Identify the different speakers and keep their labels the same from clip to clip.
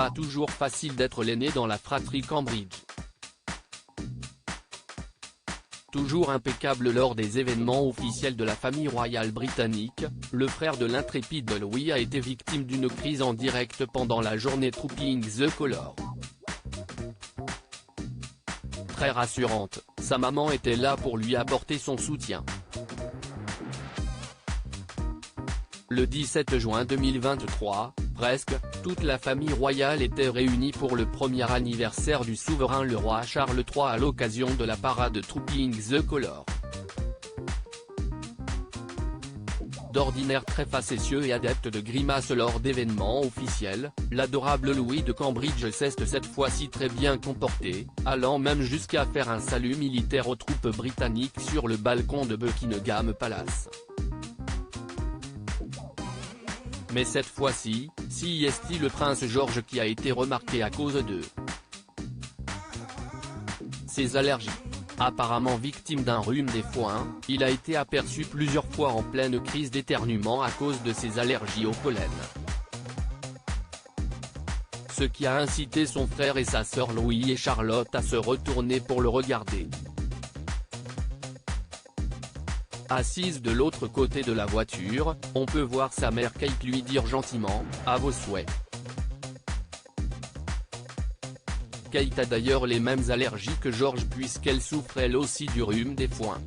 Speaker 1: pas toujours facile d'être l'aîné dans la fratrie Cambridge. Toujours impeccable lors des événements officiels de la famille royale britannique, le frère de l'intrépide Louis a été victime d'une crise en direct pendant la journée Trooping the Colours. Très rassurante, sa maman était là pour lui apporter son soutien. Le 17 juin 2023, presque, toute la famille royale était réunie pour le premier anniversaire du souverain le roi Charles III à l'occasion de la parade Trooping the Colours. D'ordinaire très facétieux et adepte de grimaces lors d'événements officiels, l'adorable Louis de Cambridge s'est cette fois-ci très bien comporté, allant même jusqu'à faire un salut militaire aux troupes britanniques sur le balcon de Buckingham Palace. Mais cette fois-ci, c'est le prince George qui a été remarqué à cause de ses allergies. Apparemment victime d'un rhume des foins, il a été aperçu plusieurs fois en pleine crise d'éternuement à cause de ses allergies au pollen. Ce qui a incité son frère et sa sœur Louis et Charlotte à se retourner pour le regarder. Assise de l'autre côté de la voiture, on peut voir sa mère Kate lui dire gentiment « à vos souhaits ». Kate a d'ailleurs les mêmes allergies que George puisqu'elle souffre elle aussi du rhume des foins.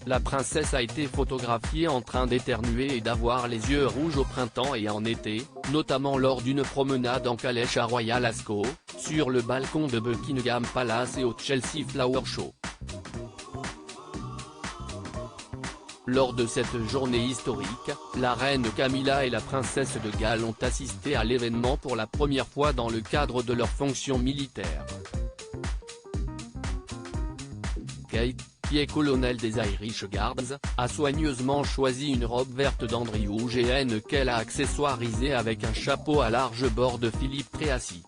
Speaker 1: La princesse a été photographiée en train d'éternuer et d'avoir les yeux rouges au printemps et en été, notamment lors d'une promenade en calèche à Royal Ascot, sur le balcon de Buckingham Palace et au Chelsea Flower Show. Lors de cette journée historique, la reine Camilla et la princesse de Galles ont assisté à l'événement pour la première fois dans le cadre de leurs fonctions militaires. Kate, qui est colonel des Irish Guards, a soigneusement choisi une robe verte d'Andrew GN qu'elle a accessoirisée avec un chapeau à large bord de Philippe Treacy.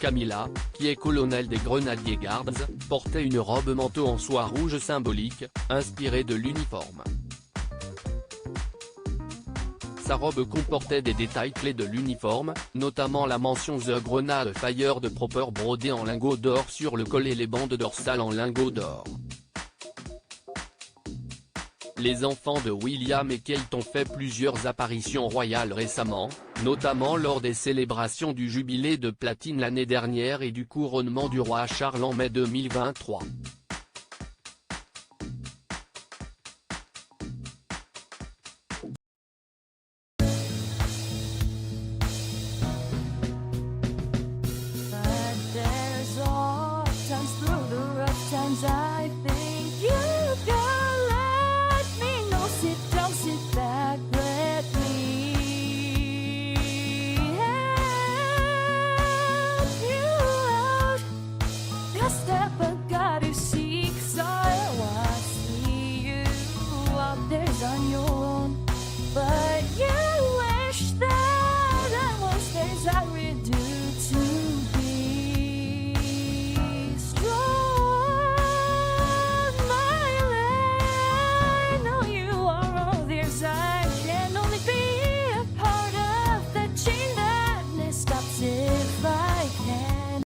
Speaker 1: Camilla, qui est colonel des Grenadier Guards, portait une robe manteau en soie rouge symbolique, inspirée de l'uniforme. Sa robe comportait des détails clés de l'uniforme, notamment la mention The Grenade Fire de Proper brodée en lingots d'or sur le col et les bandes dorsales en lingots d'or. Les enfants de William et Kate ont fait plusieurs apparitions royales récemment, notamment lors des célébrations du jubilé de platine l'année dernière et du couronnement du roi Charles en mai 2023.